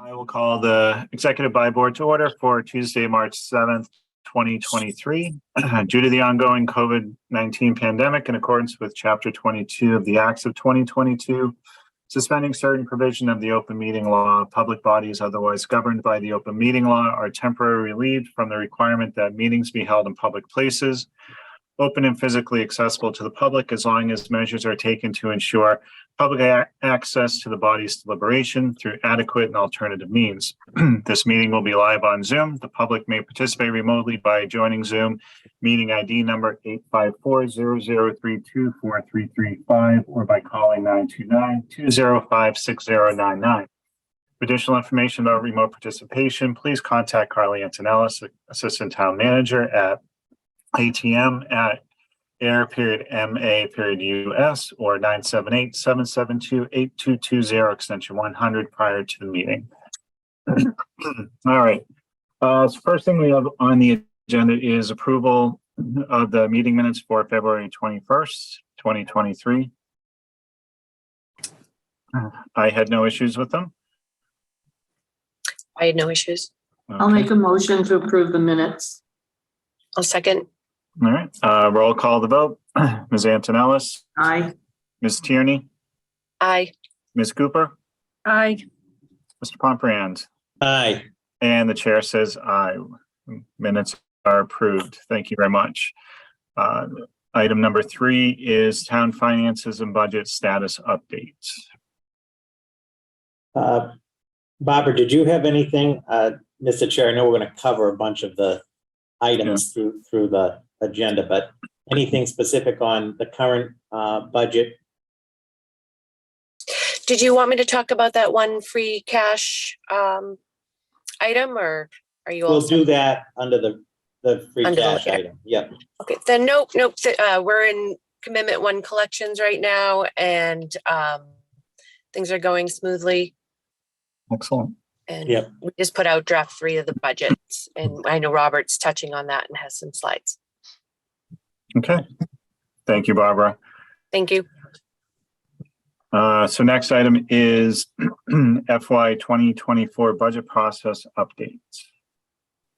I will call the Executive by Board to order for Tuesday, March 7th, 2023. Due to the ongoing COVID-19 pandemic, in accordance with Chapter 22 of the Acts of 2022, suspending certain provision of the open meeting law, public bodies otherwise governed by the open meeting law are temporarily relieved from the requirement that meetings be held in public places, open and physically accessible to the public, as long as measures are taken to ensure public access to the body's deliberation through adequate and alternative means. This meeting will be live on Zoom. The public may participate remotely by joining Zoom meeting ID number 854-0032-4335 or by calling 929-205-6099. For additional information about remote participation, please contact Carly Antonellis, Assistant Town Manager, at ATM@Ayer.MA.US or 978-772-8220 extension 100 prior to the meeting. All right. So first thing we have on the agenda is approval of the meeting minutes for February 21st, 2023. I had no issues with them. I had no issues. Okay. I'll make a motion to approve the minutes. I'll second. All right. Roll call the vote. Ms. Antonellis, Aye. Ms. Tierney, Aye. Ms. Cooper, Aye. Mr. Pomperand, Aye. and the chair says aye. Minutes are approved. Thank you very much. Item number 3 is town finances and budget status updates. Barbara, did you have anything? Mr. Chair, I know we're going to cover a bunch of the items through the agenda, but anything specific on the current budget? Did you want me to talk about that one free cash item, or are you all We'll set? do that under the free Under the- cash yeah. item. Yep. Okay, then nope. We're in commitment 1 collections right now, and things are going smoothly. Excellent. And Yep. we just put out draft 3 of the budget, and I know Robert's touching on that and has some slides. Okay. Thank you, Barbara. Thank you. So next item is FY 2024 budget process updates.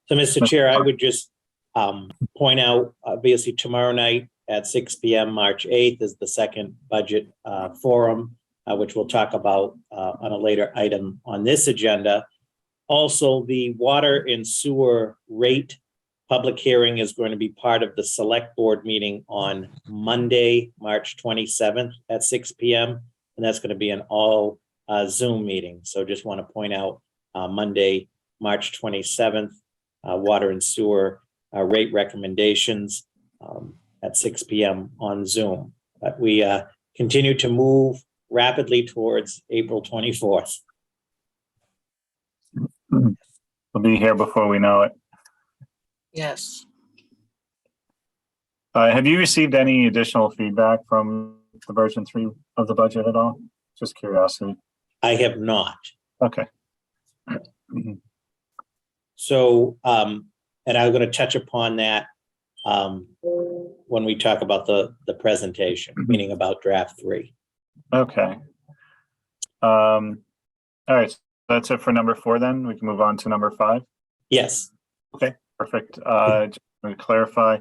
So, Mr. Chair, I would just point out, obviously, tomorrow night at 6 p.m., March 8th, is the second budget forum, which we'll talk about on a later item on this agenda. Also, the water and sewer rate public hearing is going to be part of the select board meeting on Monday, March 27th at 6 p.m. And that's going to be an all Zoom meeting. So just want to point out Monday, March 27th, water and sewer rate recommendations at 6 p.m. on Zoom. But we continue to move rapidly towards April 24th. We'll be here before we know it. Yes. Have you received any additional feedback from the version 3 of the budget at all? Just curiosity. I have not. Okay. So, and I'm going to touch upon that when we talk about the presentation, meaning about draft 3. Okay. All right. So that's it for number 4 then. We can move on to number 5. Yes. Okay, perfect. Just to clarify.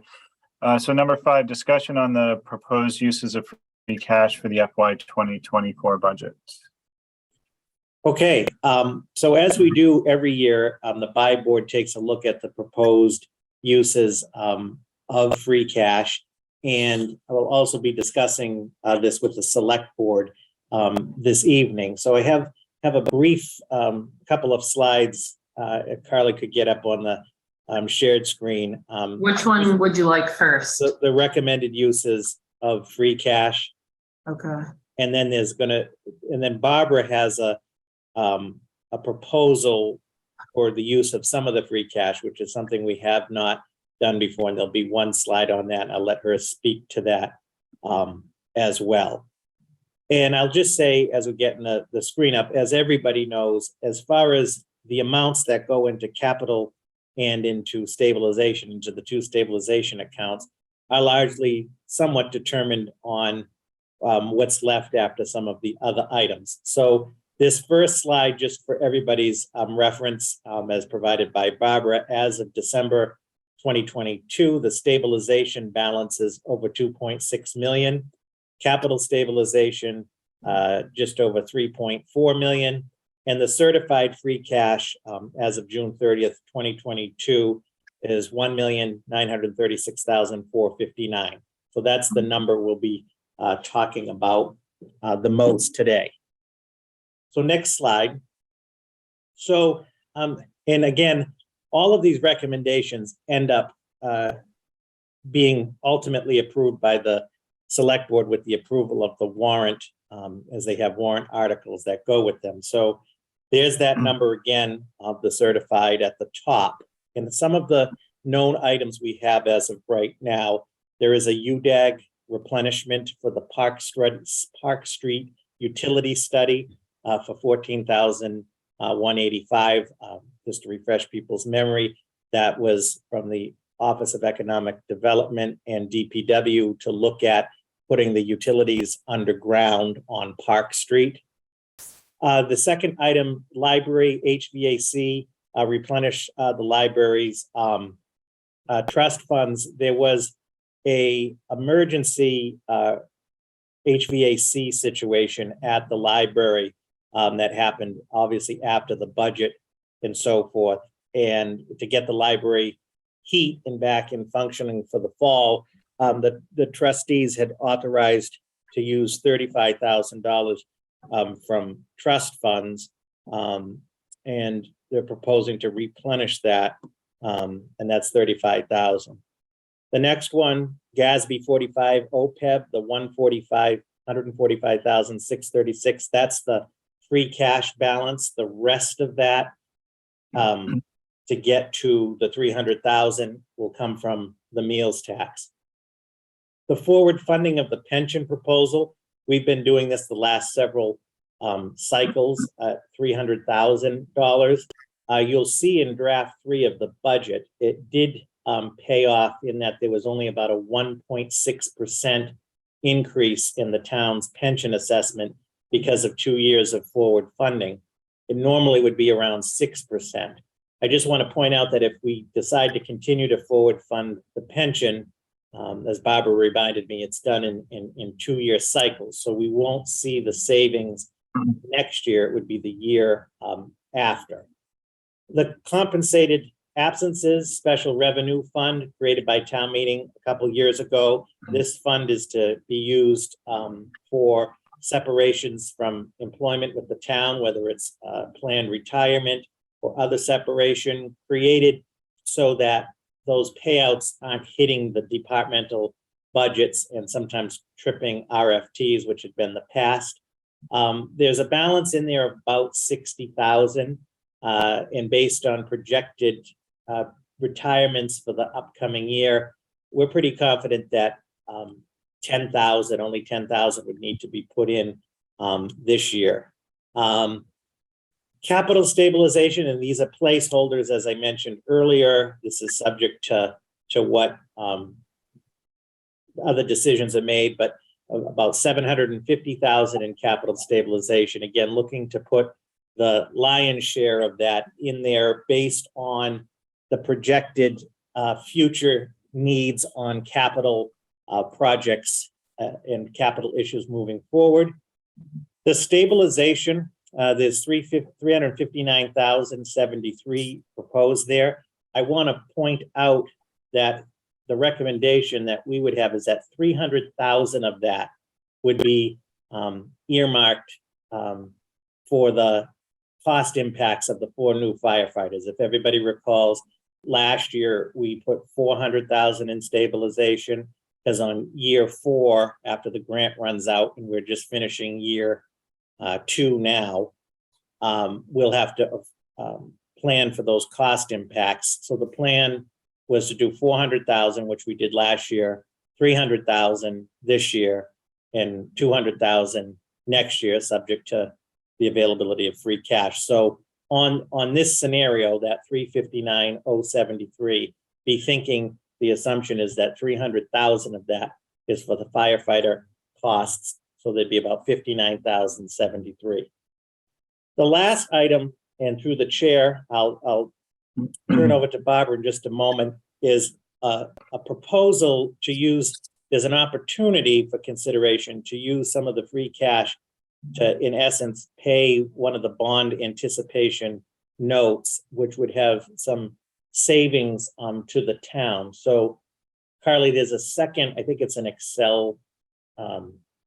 So number 5, discussion on the proposed uses of free cash for the FY 2024 budget. Okay. So as we do every year, the buy board takes a look at the proposed uses of free cash. And I will also be discussing this with the select board this evening. So I have a brief couple of slides. If Carly could get up on the shared screen. Which one would you like first? The recommended uses of free cash. Okay. And then then Barbara has a proposal for the use of some of the free cash, which is something we have not done before. And there'll be one slide on that. And I'll let her speak to that as well. And I'll just say, as we're getting the screen up, as everybody knows, as far as the amounts that go into capital and into stabilization, into the 2 stabilization accounts, are largely somewhat determined on what's left after some of the other items. So This first slide, just for everybody's reference, as provided by Barbara, as of December 2022, the stabilization balance is over 2.6 million. Capital stabilization, just over 3.4 million. And the certified free cash as of June 30th, 2022 is 1,936,459. So that's the number we'll be talking about the most today. So next slide. So, and again, all of these recommendations end up being ultimately approved by the select board with the approval of the warrant, as they have warrant articles that go with them. So there's that number again of the certified at the top. And some of the known items we have as of right now, there is a UDAG replenishment for the Park Street utility study for $14,185. Just to refresh people's memory, that was from the Office of Economic Development and DPW to look at putting the utilities underground on Park Street. The second item, library HVAC, replenish the library's trust funds. There was a emergency HVAC situation at the library that happened obviously after the budget and so forth. And to get the library heat and back in functioning for the fall, the trustees had authorized to use $35,000 from trust funds, and they're proposing to replenish that, and that's $35,000. The next one, GASB 45 OPEB, the 145,636. That's the free cash balance. The rest of that, to get to the 300,000, will come from the meals tax. The forward funding of the pension proposal, we've been doing this the last several cycles at $300,000. You'll see in draft 3 of the budget, it did pay off in that there was only about a 1.6% increase in the town's pension assessment because of 2 years of forward funding. It normally would be around 6%. I just want to point out that if we decide to continue to forward fund the pension, as Barbara reminded me, it's done in 2-year cycles. So we won't see the savings next year. It would be the year after. The compensated absences special revenue fund created by town meeting a couple of years ago. This fund is to be used for separations from employment with the town, whether it's planned retirement or other separation, created so that those payouts aren't hitting the departmental budgets and sometimes tripping RFTs, which had been the past. There's a balance in there of about 60,000, and based on projected retirements for the upcoming year, we're pretty confident that 10,000, only 10,000 would need to be put in this year. Capital stabilization, and these are placeholders, as I mentioned earlier. This is subject to what other decisions are made, but about 750,000 in capital stabilization. Again, looking to put the lion's share of that in there based on the projected future needs on capital projects and capital issues moving forward. The stabilization, there's 359,073 proposed there. I want to point out that the recommendation that we would have is that 300,000 of that would be earmarked for the cost impacts of the 4 new firefighters. If everybody recalls, last year we put 400,000 in stabilization, because on year 4, after the grant runs out and we're just finishing year 2 now, we'll have to plan for those cost impacts. So the plan was to do 400,000, which we did last year, 300,000 this year, and 200,000 next year, subject to the availability of free cash. So on this scenario, that 359,073, be thinking the assumption is that 300,000 of that is for the firefighter costs. So there'd be about 59,073. The last item, and through the chair, I'll turn over to Barbara in just a moment, is a proposal to use, there's an opportunity for consideration to use some of the free cash to, in essence, pay one of the bond anticipation notes, which would have some savings to the town. So, Carly, there's a second, I think it's an Excel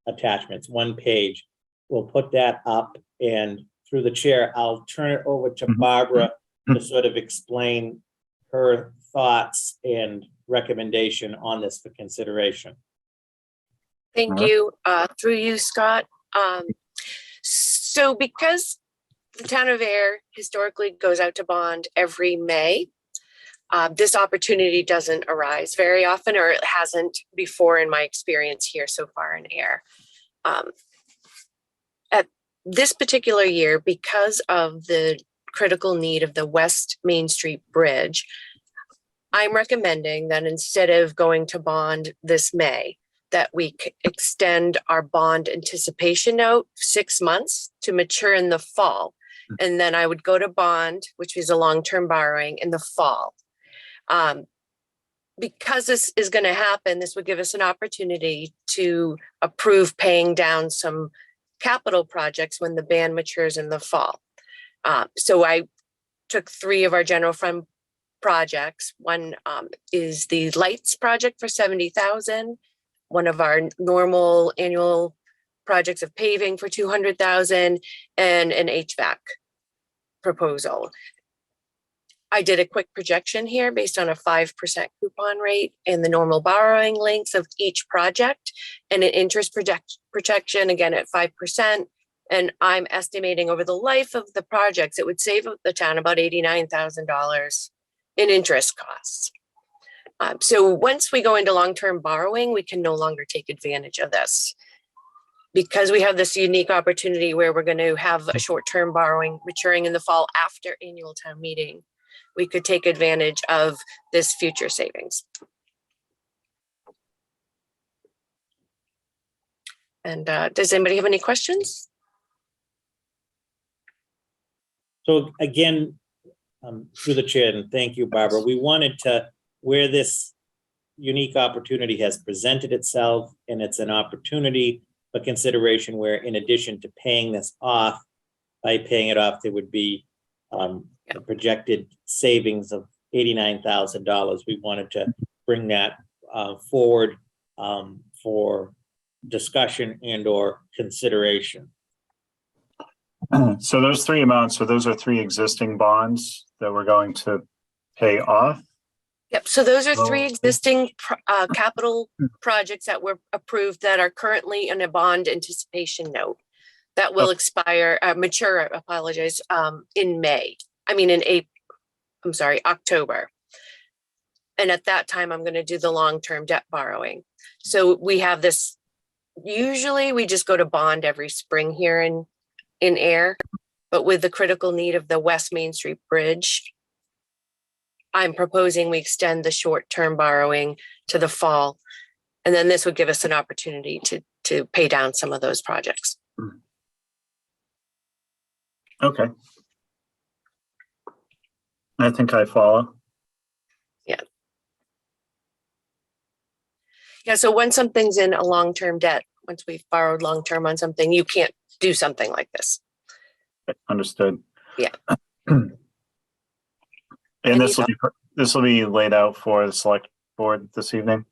attachment, it's 1 page. We'll put that up, and through the chair, I'll turn it over to Barbara to sort of explain her thoughts and recommendation on this for consideration. Thank you. Through you, Scott. So because the town of Ayer historically goes out to bond every May, this opportunity doesn't arise very often, or it hasn't before in my experience here so far in Ayer. At this particular year, because of the critical need of the West Main Street Bridge, I'm recommending that instead of going to bond this May, that we extend our bond anticipation note 6 months to mature in the fall. And then I would go to bond, which is a long-term borrowing, in the fall. Because this is going to happen, this would give us an opportunity to approve paying down some capital projects when the band matures in the fall. So I took 3 of our general fund projects. One is the lights project for $70,000. One of our normal annual projects of paving for $200,000, and an HVAC proposal. I did a quick projection here based on a 5% coupon rate and the normal borrowing lengths of each project, and an interest projection again at 5%. And I'm estimating over the life of the projects, it would save the town about $89,000 in interest costs. So once we go into long-term borrowing, we can no longer take advantage of this. Because we have this unique opportunity where we're going to have a short-term borrowing maturing in the fall after annual town meeting, we could take advantage of this future savings. And does anybody have any questions? So again, through the chair, and thank you, Barbara, we wanted to, where this unique opportunity has presented itself, and it's an opportunity for consideration where, in addition to paying this off, by paying it off, there would be a projected savings of $89,000. We wanted to bring that forward for discussion and or consideration. So those 3 amounts, so those are 3 existing bonds that we're going to pay off? Yep, so those are 3 Oh. existing capital projects that were approved that are currently in a bond anticipation note that will expire, mature, I apologize, in May. I mean, in April, I'm sorry, October. And at that time, I'm going to do the long-term debt borrowing. So we have this, usually we just go to bond every spring here in Ayer, but with the critical need of the West Main Street Bridge, I'm proposing we extend the short-term borrowing to the fall. And then this would give us an opportunity to pay down some of those projects. Okay. I think I follow. Yeah, so when something's in a long-term debt, once we've borrowed long-term on something, you can't do something like this. Understood. Yeah. And this will be laid out for the select board this evening?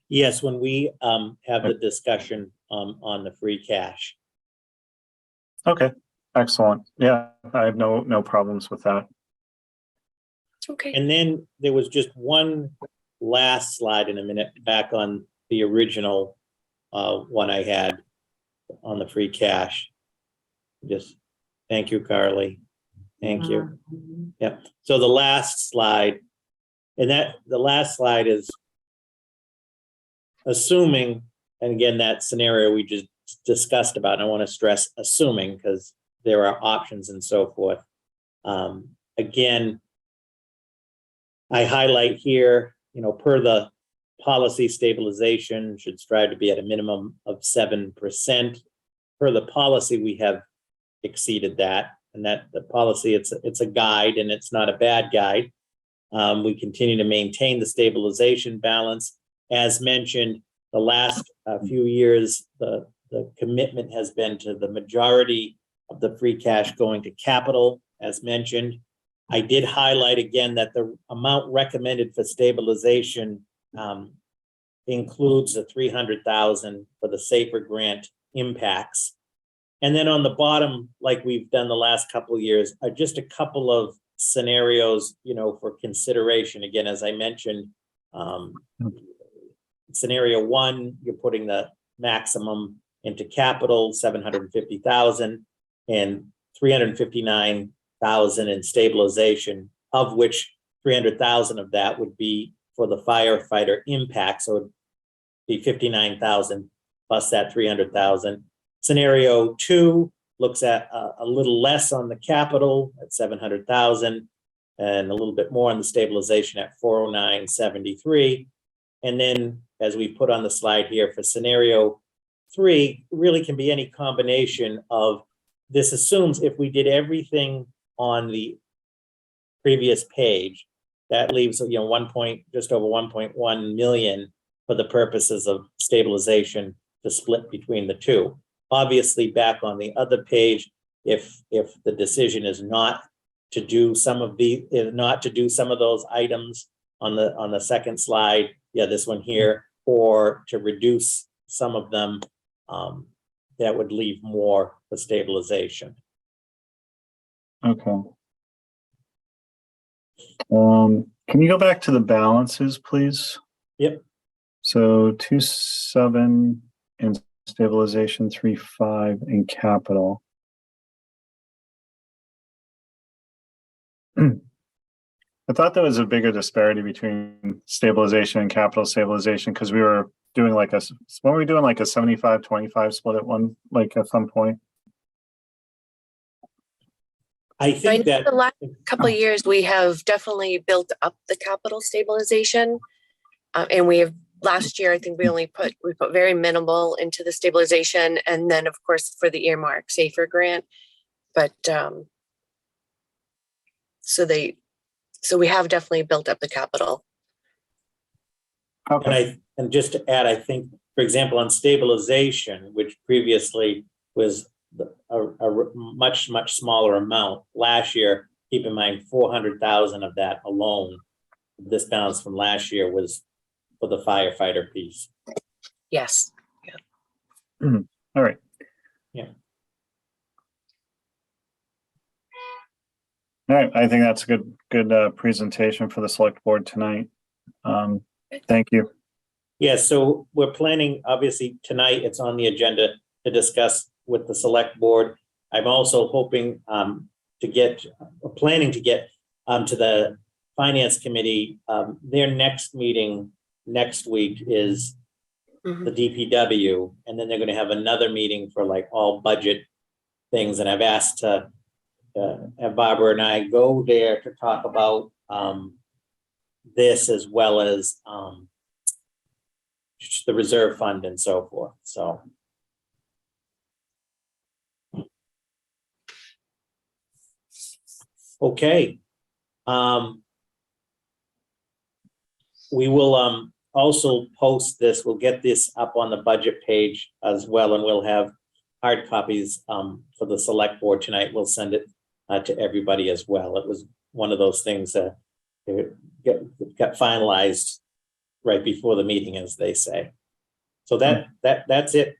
Yes, when we have the discussion on the free cash. Okay, excellent. Yeah, I have no problems with that. Okay. And then there was just one last slide in a minute back on the original one I had on the free cash. Just thank you, Carly. Thank you. Yeah. So the last slide, and the last slide is assuming, and again, that scenario we just discussed about, and I want to stress assuming because there are options and so forth. Again, I highlight here, per the policy, stabilization should strive to be at a minimum of 7%. Per the policy, we have exceeded that. And that the policy, it's a guide and it's not a bad guide. We continue to maintain the stabilization balance. As mentioned, the last few years, the commitment has been to the majority of the free cash going to capital, as mentioned. I did highlight again that the amount recommended for stabilization includes the $300,000 for the SAFER grant impacts. And then on the bottom, like we've done the last couple of years, are just a couple of scenarios, for consideration. Again, as I mentioned, scenario one, you're putting the maximum into capital, 750,000, and 359,000 in stabilization, of which 300,000 of that would be for the firefighter impact. So it'd be 59,000 plus that 300,000. Scenario two looks at a little less on the capital at 700,000 and a little bit more on the stabilization at 409.73. And then, as we put on the slide here, for scenario three, really can be any combination of, this assumes if we did everything on the previous page, that leaves, just over 1.1 million for the purposes of stabilization to split between the two. Obviously, back on the other page, if the decision is not to do some of those items on the second slide, this one here, or to reduce some of them, that would leave more for stabilization. Okay. Can you go back to the balances, please? Yep. So 2.7 in stabilization, 3.5 in capital. I thought there was a bigger disparity between stabilization and capital stabilization because we were doing like a 75-25 split at some point. I think that the last couple of years, we have definitely built up the capital stabilization. And last year, I think we put very minimal into the stabilization. And then, of course, for the earmark SAFER grant. But so we have definitely built up the capital. Okay. And just to add, I think, for example, on stabilization, which previously was a much smaller amount, last year, keep in mind 400,000 of that alone, this balance from last year, was for the firefighter piece. Yes. Yeah. All right. Yeah. All right. I think that's a good presentation for the select board tonight. Thank you. Yeah, so we're planning, obviously, tonight it's on the agenda to discuss with the select board. I'm also hoping planning to get to the finance committee. Their next meeting next week is the DPW, and then they're going to have another meeting for like all budget things. And I've asked to have Barbara and I go there to talk about this, as well as the reserve fund and so forth. So okay. We will also post this. We'll get this up on the budget page as well, and we'll have hard copies for the select board tonight. We'll send it to everybody as well. It was one of those things that got finalized right before the meeting, as they say. So that's it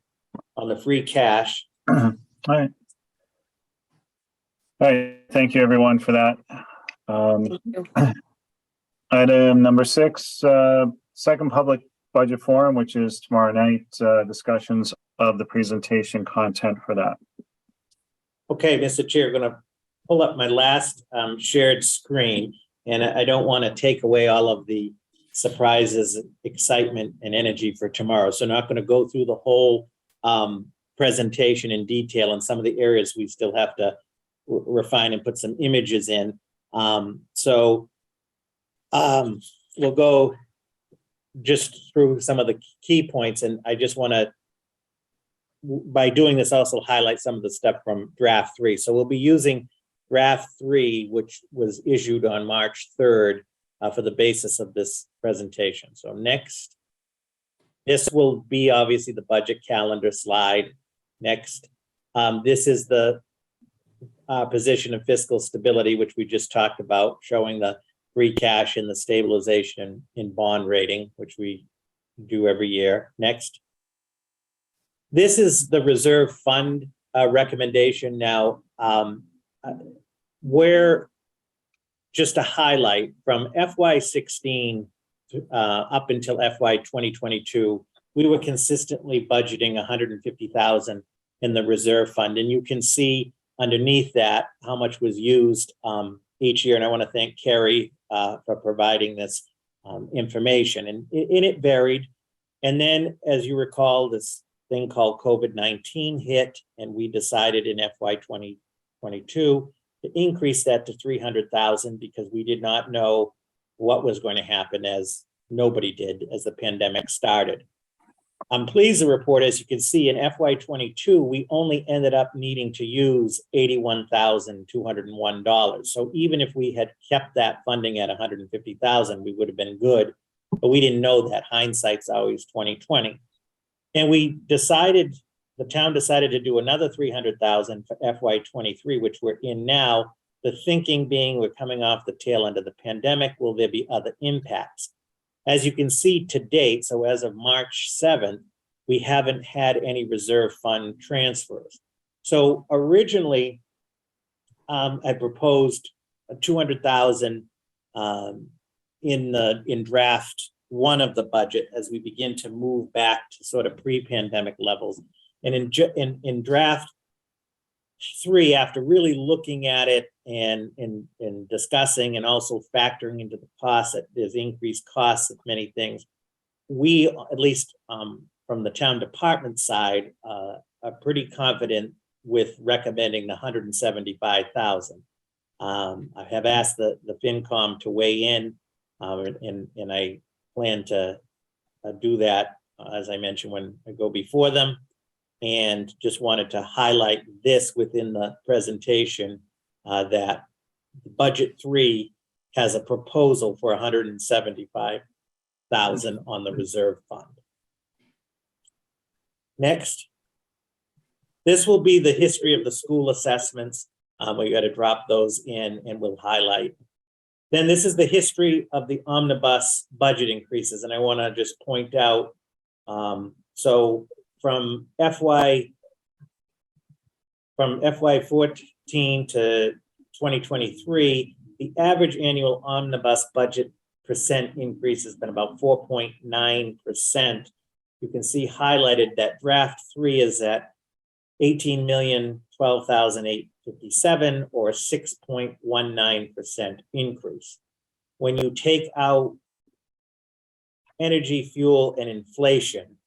on the free cash. All right. All right. Thank you, everyone, for that. Item number 6, second public budget forum, which is tomorrow night, discussions of the presentation content for that. Okay, Mr. Chair, going to pull up my last shared screen, and I don't want to take away all of the surprises, excitement, and energy for tomorrow. So not going to go through the whole presentation in detail, and some of the areas we still have to refine and put some images in. We'll go just through some of the key points, and I just want to by doing this, also highlight some of the stuff from draft 3. So we'll be using draft 3, which was issued on March 3rd, for the basis of this presentation. So next, this will be obviously the budget calendar slide. Next, this is the position of fiscal stability, which we just talked about, showing the free cash and the stabilization in bond rating, which we do every year. Next. This is the reserve fund recommendation. Now, where, just to highlight, from FY16 up until FY 2022, we were consistently budgeting 150,000 in the reserve fund. And you can see underneath that how much was used each year. And I want to thank Carrie for providing this information. And it varied. And then, as you recall, this thing called COVID-19 hit, and we decided in FY 2022 to increase that to 300,000 because we did not know what was going to happen, as nobody did, as the pandemic started. I'm pleased to report, as you can see, in FY 22, we only ended up needing to use $81,201. So even if we had kept that funding at 150,000, we would have been good, but we didn't know that. Hindsight's always 20/20. And we decided, the town decided to do another 300,000 for FY 23, which we're in now. The thinking being we're coming off the tail end of the pandemic. Will there be other impacts? As you can see to date, so as of March 7th, we haven't had any reserve fund transfers. So originally, I proposed 200,000 in draft 1 of the budget as we begin to move back to sort of pre-pandemic levels. And in draft 3, after really looking at it and discussing and also factoring into the cost that there's increased costs of many things, we, at least from the town department side, are pretty confident with recommending the 175,000. I have asked the FinCom to weigh in, and I plan to do that, as I mentioned, when I go before them. And just wanted to highlight this within the presentation, that budget 3 has a proposal for 175,000 on the reserve fund. Next, this will be the history of the school assessments. We got to drop those in and we'll highlight. Then this is the history of the omnibus budget increases. And I want to just point out, so from FY 14 to 2023, the average annual omnibus budget percent increase has been about 4.9%. You can see highlighted that draft 3 is at 18,012,857, or 6.19% increase. When you take out energy, fuel, and inflation,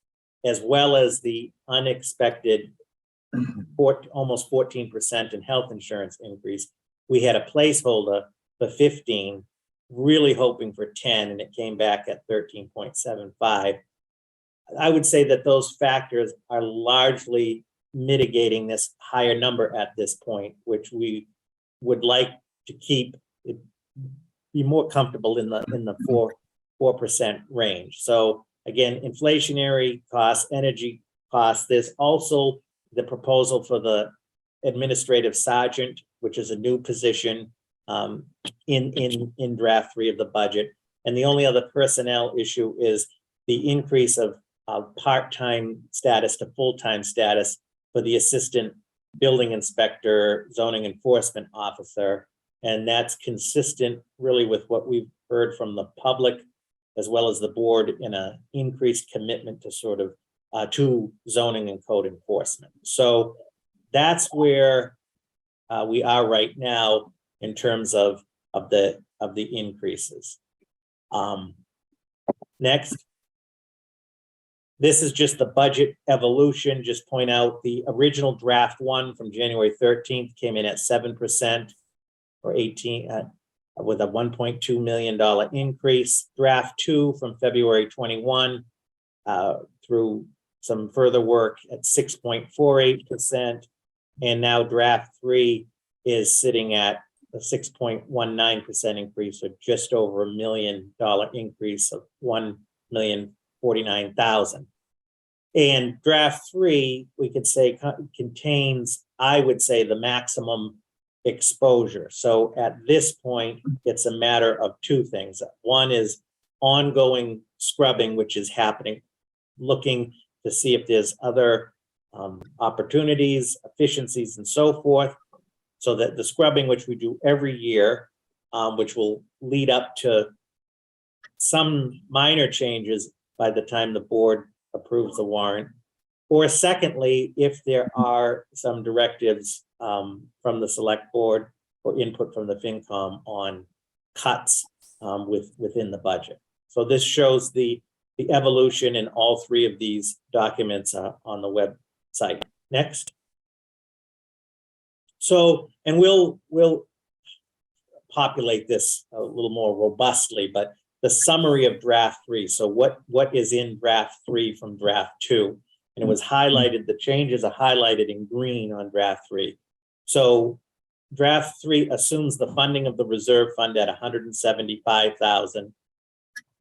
as well as the unexpected almost 14% in health insurance increase, we had a placeholder for 15, really hoping for 10, and it came back at 13.75. I would say that those factors are largely mitigating this higher number at this point, which we would like to keep it, be more comfortable in the 4% range. So again, inflationary costs, energy costs. There's also the proposal for the administrative sergeant, which is a new position in draft 3 of the budget. And the only other personnel issue is the increase of part-time status to full-time status for the assistant building inspector, zoning enforcement officer. And that's consistent really with what we've heard from the public, as well as the board, in an increased commitment to sort of to zoning and code enforcement. So that's where we are right now in terms of the increases. Next, this is just the budget evolution. Just point out the original draft 1 from January 13th came in at 7%, or 18. With a $1.2 million increase. Draft 2 from February 21 through some further work at 6.48%. And now draft 3 is sitting at a 6.19% increase, or just over $1 million increase of $1,049,000. And draft 3, we could say, contains, I would say, the maximum exposure. So at this point, it's a matter of two things. One is ongoing scrubbing, which is happening, looking to see if there's other opportunities, efficiencies, and so forth. So that the scrubbing, which we do every year, which will lead up to some minor changes by the time the board approves the warrant. Or secondly, if there are some directives from the select board or input from the FinCom on cuts within the budget. So this shows the evolution in all three of these documents on the website. Next. So, and we'll populate this a little more robustly, but the summary of draft 3. So what is in draft 3 from draft 2? And it was highlighted, the changes are highlighted in green on draft 3. So draft 3 assumes the funding of the reserve fund at $175,000.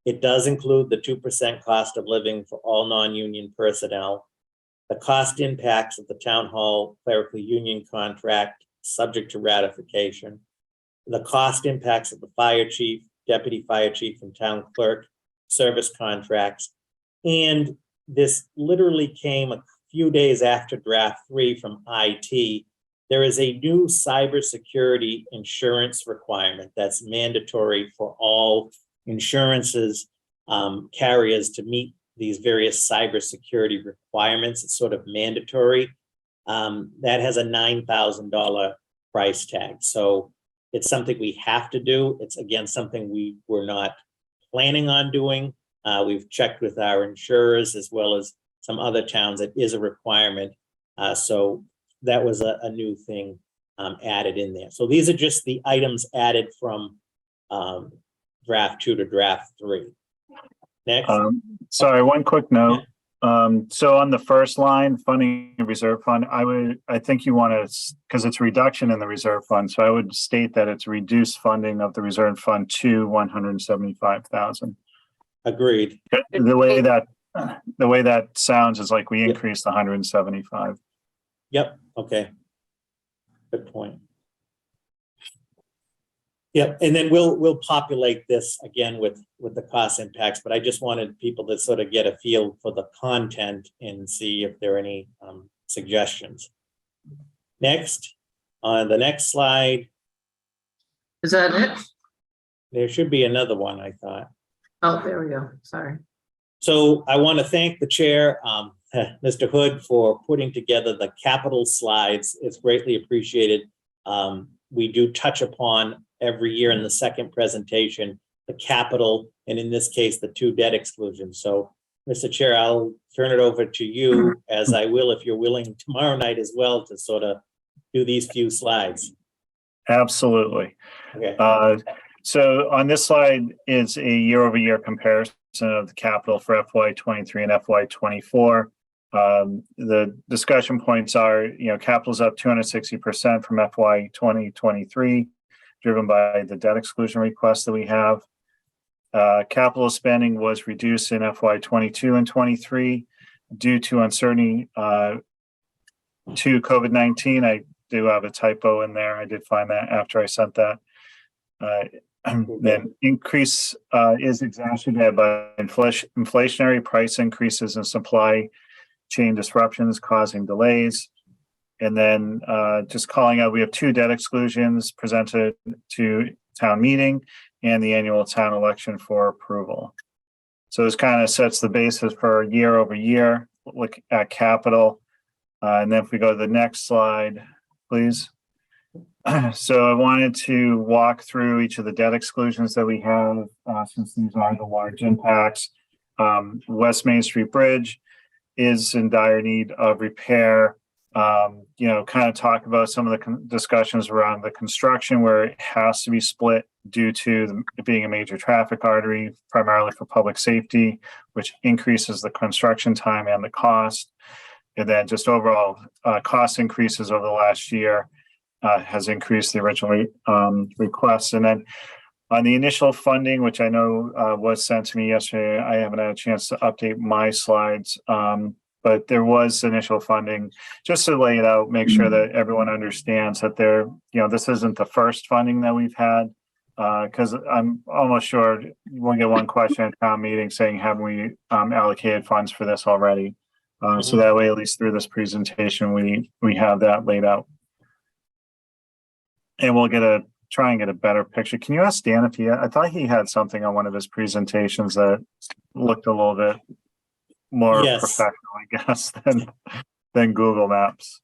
It does include the 2% cost of living for all non-union personnel, the cost impacts of the town hall clerical union contract subject to ratification, the cost impacts of the fire chief, deputy fire chief, and town clerk service contracts. And this literally came a few days after draft 3 from IT. There is a new cybersecurity insurance requirement that's mandatory for all insurances, carriers to meet these various cybersecurity requirements. It's sort of mandatory. That has a $9,000 price tag. So it's something we have to do. It's, again, something we were not planning on doing. We've checked with our insurers as well as some other towns. It is a requirement. So that was a new thing added in there. So these are just the items added from draft 2 to draft 3. Next. Sorry, one quick note. So on the first line, funding a reserve fund, I think you want to, because it's reduction in the reserve fund. So I would state that it's reduced funding of the reserve fund to $175,000. Agreed. The way that sounds is like we increased 175. Yep. Okay. Good point. Yep. And then we'll populate this again with the cost impacts, but I just wanted people to sort of get a feel for the content and see if there are any suggestions. Next, on the next slide. Is that it? There should be another one, I thought. Oh, there we go. Sorry. So I want to thank the chair, Mr. Hood, for putting together the capital slides. It's greatly appreciated. We do touch upon every year in the second presentation, the capital, and in this case, the 2 debt exclusions. So, Mr. Chair, I'll turn it over to you, as I will, if you're willing, tomorrow night as well, to sort of do these few slides. Absolutely. Okay. So on this slide is a year-over-year comparison of the capital for FY23 and FY24. The discussion points are, capital's up 260% from FY 2023, driven by the debt exclusion request that we have. Capital spending was reduced in FY 22 and 23 due to uncertainty to COVID-19. I do have a typo in there. I did find that after I sent that. Then increase is exacerbated by inflationary price increases and supply chain disruptions causing delays. And then just calling out, we have 2 debt exclusions presented to town meeting and the annual town election for approval. So this kind of sets the basis for year over year look at capital. And then if we go to the next slide, please. So I wanted to walk through each of the debt exclusions that we have, since these are the large impacts. West Main Street Bridge is in dire need of repair. Kind of talk about some of the discussions around the construction where it has to be split due to it being a major traffic artery, primarily for public safety, which increases the construction time and the cost. And then just overall cost increases over the last year has increased the original request. And then on the initial funding, which I know was sent to me yesterday, I haven't had a chance to update my slides, but there was initial funding. Just to lay it out, make sure that everyone understands that this isn't the first funding that we've had, because I'm almost sure we'll get one question at town meeting saying, have we allocated funds for this already? So that way, at least through this presentation, we have that laid out. And we'll try and get a better picture. Can you ask Dan if I thought he had something on one of his presentations that looked a little bit more professional, I guess, than Google Maps.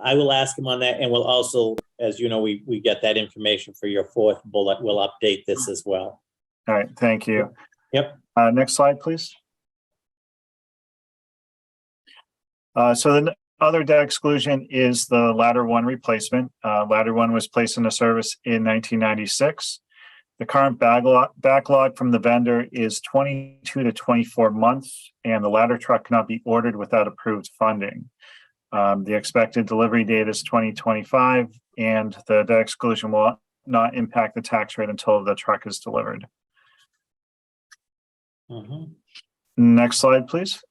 I will ask him on that, and we'll also, as you know, we get that information for your fourth bullet. We'll update this as well. All right, thank you. Yep. Next slide, please. So the other debt exclusion is the Ladder 1 replacement. Ladder 1 was placed into service in 1996. The current backlog from the vendor is 22 to 24 months, and the ladder truck cannot be ordered without approved funding. The expected delivery date is 2025, and the debt exclusion will not impact the tax rate until the truck is delivered. Next slide, please.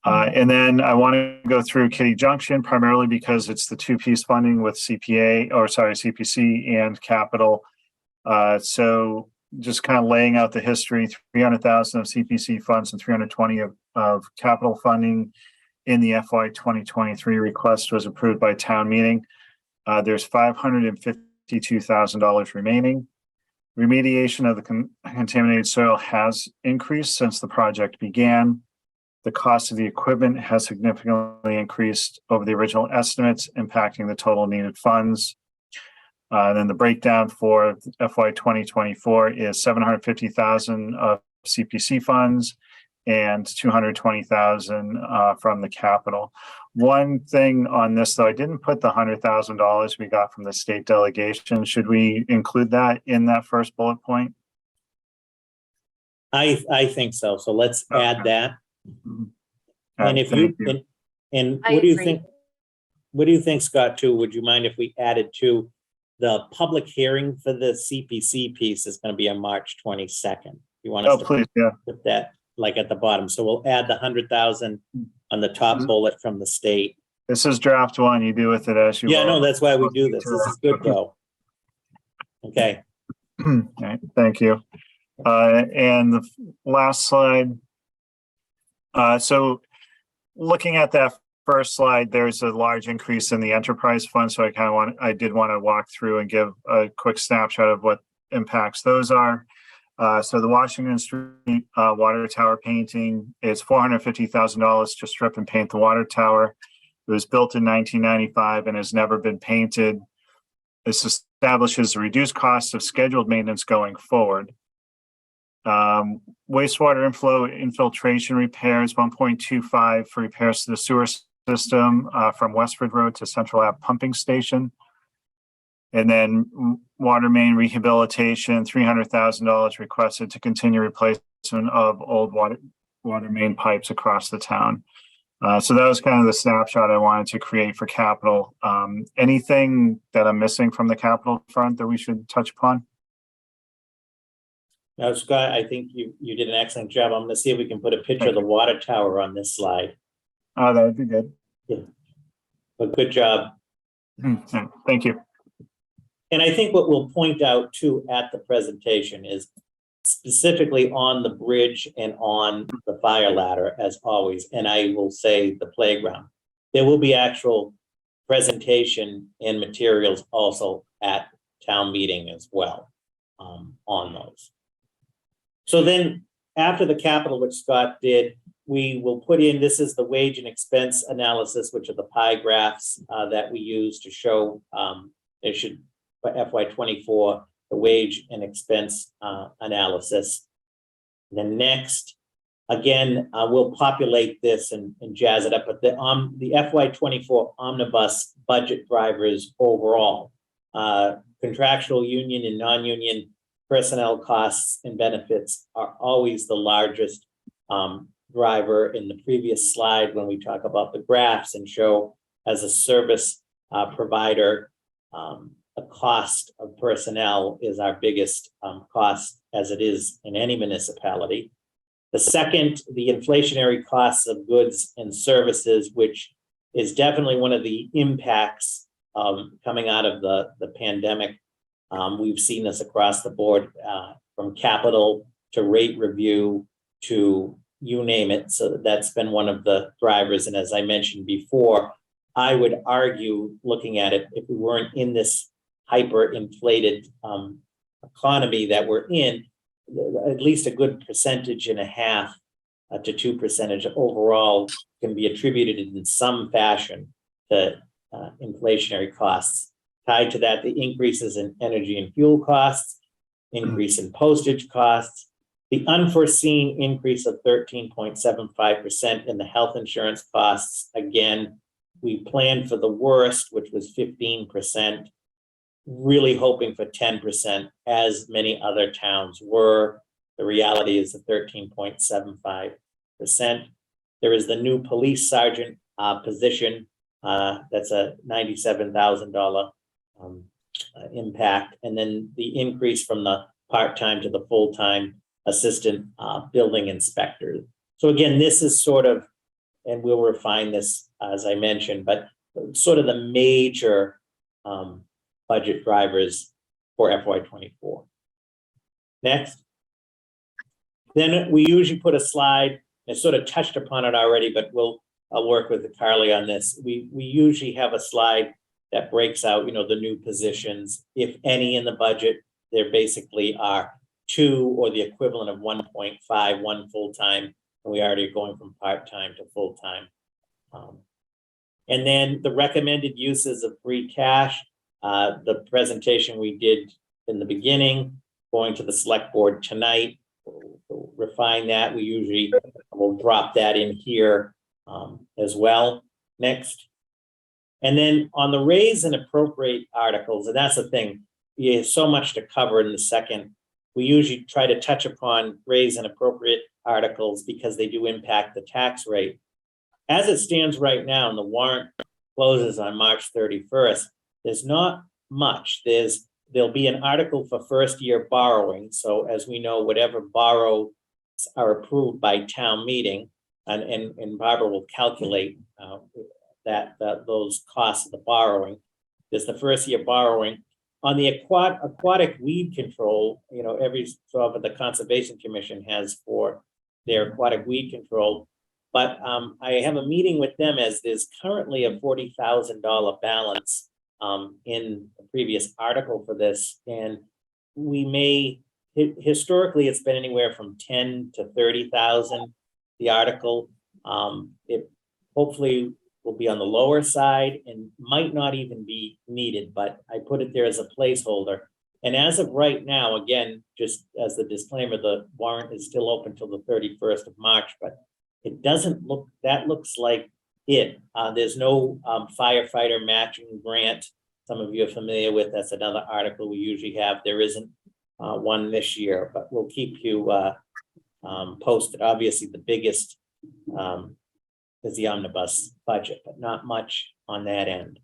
And then I want to go through Kitty Junction primarily because it's the two-piece funding with CPC and capital. So just kind of laying out the history, 300,000 of CPC funds and 320 of capital funding in the FY 2023 request was approved by town meeting. There's $552,000 remaining. Remediation of the contaminated soil has increased since the project began. The cost of the equipment has significantly increased over the original estimates, impacting the total needed funds. Then the breakdown for FY 2024 is 750,000 of CPC funds and 220,000 from the capital. One thing on this, though, I didn't put the $100,000 we got from the state delegation. Should we include that in that first bullet point? I think so. So let's add that. And if you and I what do you agree. think? What do you think, Scott? Too? Would you mind if we added to the public hearing for the CPC piece is going to be on March 22nd? You want us to please, yeah. put that like at the bottom? So we'll add the 100,000 on the top bullet from the state. This is draft one. You do with it as you Yeah, will. no, that's why we do this. This is good though. Okay. All right, thank you. And the last slide. So looking at that first slide, there's a large increase in the enterprise fund. So I did want to walk through and give a quick snapshot of what impacts those are. So the Washington Street water tower painting is $450,000 to strip and paint the water tower. It was built in 1995 and has never been painted. This establishes a reduced cost of scheduled maintenance going forward. Wastewater infiltration repairs, 1.25 for repairs to the sewer system from Westford Road to Central Ave Pumping Station. And then water main rehabilitation, $300,000 requested to continue replacement of old water main pipes across the town. So that was kind of the snapshot I wanted to create for capital. Anything that I'm missing from the capital front that we should touch upon? Now, Scott, I think you did an excellent job. I'm going to see if we can put a picture of the water tower on this slide. Oh, that would be good. Yeah. But good job. Thank you. And I think what we'll point out too at the presentation is specifically on the bridge and on the fire ladder, as always, and I will say the playground. There will be actual presentation and materials also at town meeting as well on those. So then after the capital, which Scott did, we will put in, this is the wage and expense analysis, which are the pie graphs that we use to show it should, for FY24, the wage and expense analysis. Then next, again, we'll populate this and jazz it up, but the FY24 omnibus budget drivers overall, contractual union and non-union personnel costs and benefits are always the largest driver. In the previous slide, when we talk about the graphs and show as a service provider, the cost of personnel is our biggest cost, as it is in any municipality. The second, the inflationary costs of goods and services, which is definitely one of the impacts coming out of the pandemic. We've seen this across the board, from capital to rate review to you name it. So that's been one of the drivers. And as I mentioned before, I would argue, looking at it, if we weren't in this hyper-inflated economy that we're in, at least a good percentage and a half to 2% overall can be attributed in some fashion to inflationary costs. Tied to that, the increases in energy and fuel costs, increase in postage costs, the unforeseen increase of 13.75% in the health insurance costs. Again, we planned for the worst, which was 15%, really hoping for 10%, as many other towns were. The reality is the 13.75%. There is the new police sergeant position. That's a $97,000 impact. And then the increase from the part-time to the full-time assistant building inspector. So again, this is sort of, and we'll refine this as I mentioned, but sort of the major budget drivers for FY24. Next. Then we usually put a slide, I sort of touched upon it already, but I'll work with Carly on this. We usually have a slide that breaks out, the new positions, if any, in the budget. There basically are 2 or the equivalent of 1.5, 1 full-time, and we already are going from part-time to full-time. And then the recommended uses of free cash, the presentation we did in the beginning, going to the select board tonight, we'll refine that. We usually will drop that in here as well. Next. And then on the raise and appropriate articles, and that's the thing, you have so much to cover in the second. We usually try to touch upon raise and appropriate articles because they do impact the tax rate. As it stands right now, and the warrant closes on March 31st, there's not much. There'll be an article for first year borrowing. So as we know, whatever borrows are approved by town meeting, and Barbara will calculate those costs of the borrowing. There's the first year borrowing. On the aquatic weed control, every so often the Conservation Commission has for their aquatic weed control. But I have a meeting with them, as there's currently a $40,000 balance in the previous article for this. And we may, historically, it's been anywhere from 10 to 30,000, the article. It hopefully will be on the lower side and might not even be needed, but I put it there as a placeholder. And as of right now, again, just as the disclaimer, the warrant is still open till the 31st of March, but it doesn't look, that looks like it. There's no firefighter matching grant. Some of you are familiar with, that's another article we usually have. There isn't one this year, but we'll keep you posted. Obviously, the biggest is the omnibus budget, but not much on that end.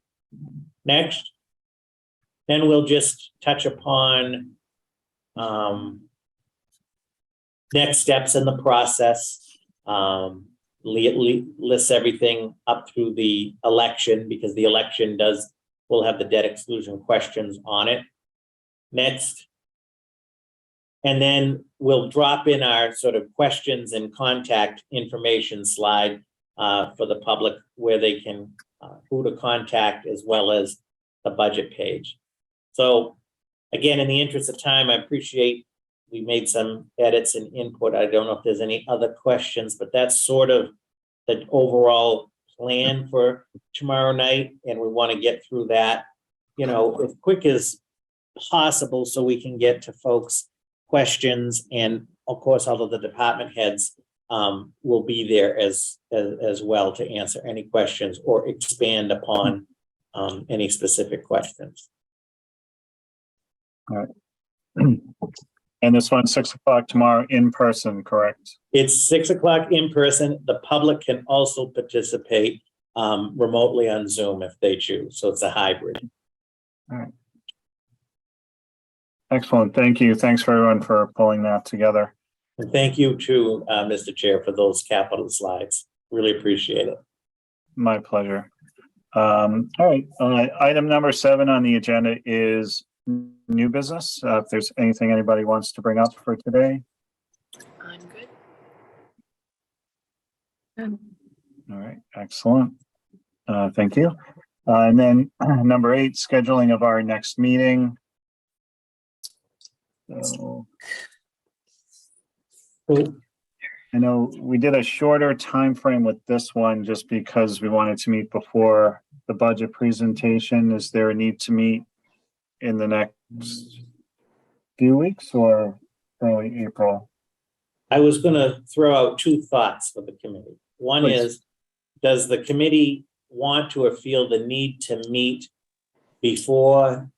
Next, then we'll just touch upon next steps in the process. Lists everything up through the election, because the election will have the debt exclusion questions on it. Next. And then we'll drop in our sort of questions and contact information slide for the public, where they can, who to contact, as well as the budget page. So again, in the interest of time, I appreciate we made some edits and input. I don't know if there's any other questions, but that's sort of the overall plan for tomorrow night. And we want to get through that, as quick as possible, so we can get to folks' questions. And of course, all of the department heads will be there as well to answer any questions or expand upon any specific questions. And this one's 6 o'clock tomorrow in person, correct? It's 6 o'clock in person. The public can also participate remotely on Zoom if they choose. So it's a hybrid. Excellent. Thank you. Thanks for everyone for pulling that together. And thank you to Mr. Chair for those capital slides. Really appreciate it. My pleasure. All right. Item number 7 on the agenda is new business. If there's anything anybody wants to bring up for today. I'm good. All right. Excellent. Thank you. And then number 8, scheduling of our next meeting. So I know we did a shorter time frame with this one just because we wanted to meet before the budget presentation. Is there a need to meet in the next few weeks or early April? I was going to throw out 2 thoughts for the committee. One Please. is, does the committee want to or feel the need to meet before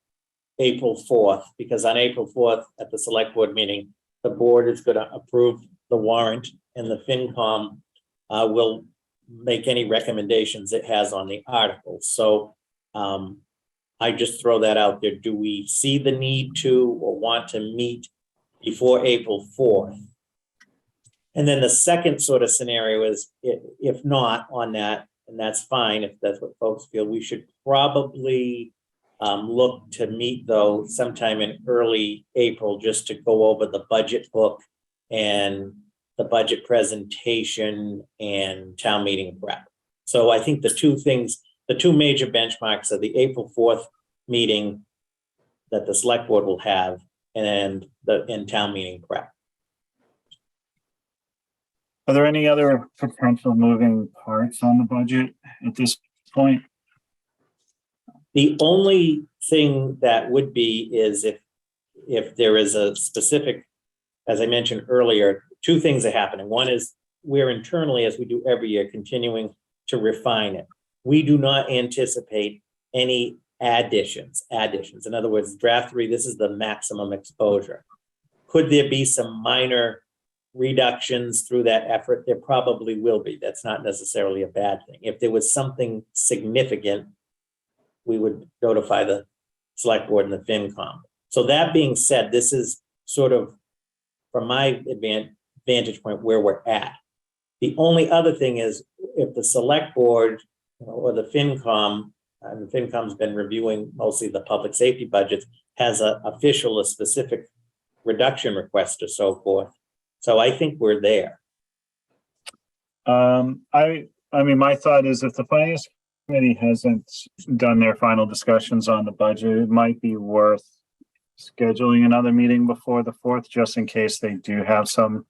April 4th? Because on April 4th at the select board meeting, the board is going to approve the warrant and the FinCom will make any recommendations it has on the article. So I just throw that out there. Do we see the need to or want to meet before April 4th? And then the second sort of scenario is if not on that, and that's fine if that's what folks feel, we should probably look to meet though sometime in early April just to go over the budget book and the budget presentation and town meeting prep. So I think the 2 things, the 2 major benchmarks are the April 4th meeting that the select board will have and the town meeting prep. Are there any other potential moving parts on the budget at this point? The only thing that would be is if there is a specific, as I mentioned earlier, 2 things are happening. One is we're internally, as we do every year, continuing to refine it. We do not anticipate any additions. In other words, draft 3, this is the maximum exposure. Could there be some minor reductions through that effort? There probably will be. That's not necessarily a bad thing. If there was something significant, we would notify the select board and the FinCom. So that being said, this is sort of, from my vantage point, where we're at. The only other thing is if the select board or the FinCom, and the FinCom's been reviewing mostly the public safety budgets, has a specific reduction request or so forth. So I think we're there. I mean, my thought is if the finance committee hasn't done their final discussions on the budget, it might be worth scheduling another meeting before the 4th, just in case they do have some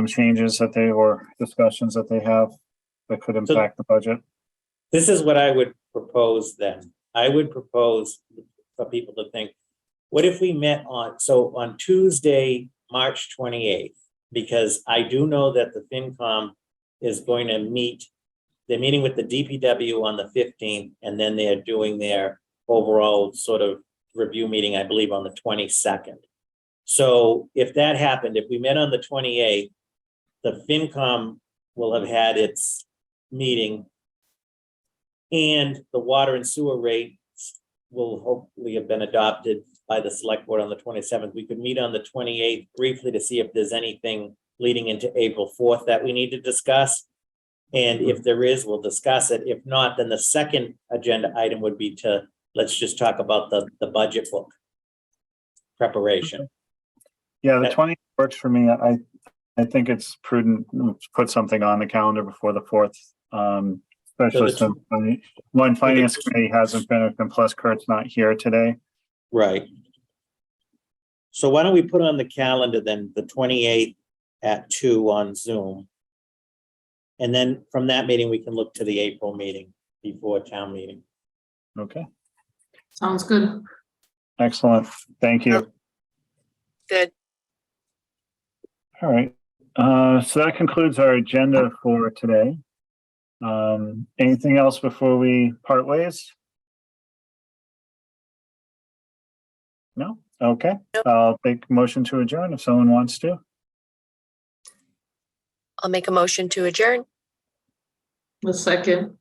changes that or discussions that they have that could impact the budget. This is what I would propose then. I would propose for people to think, what if we met on Tuesday, March 28th, because I do know that the FinCom is going to meet, they're meeting with the DPW on the 15th, and then they're doing their overall sort of review meeting, I believe, on the 22nd. So if that happened, if we met on the 28th, the FinCom will have had its meeting and the water and sewer rates will hopefully have been adopted by the select board on the 27th. We could meet on the 28th briefly to see if there's anything leading into April 4th that we need to discuss. And if there is, we'll discuss it. If not, then the second agenda item would be let's just talk about the budget book preparation. Yeah, the 20th works for me. I think it's prudent to put something on the calendar before the 4th, especially since one finance committee hasn't finished and plus Kurt's not here today. Right. So why don't we put on the calendar then the 28th at 2 on Zoom. And then from that meeting, we can look to the April meeting before town meeting. Okay, Sounds good. excellent. Thank you. Good. All right. So that concludes our agenda for today. Anything else before we part ways? No? Okay. I'll take motion to adjourn if someone wants to. I'll make a motion to adjourn. The second,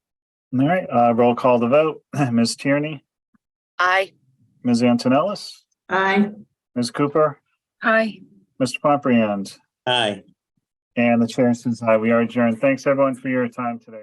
All right, roll call the vote. Ms. Tierney, Aye. Ms. Antonellis, aye. Ms. Cooper, Aye. Mr. Pompriand, Aye. and the chair says aye. We are adjourned. Thanks, everyone, for your time today.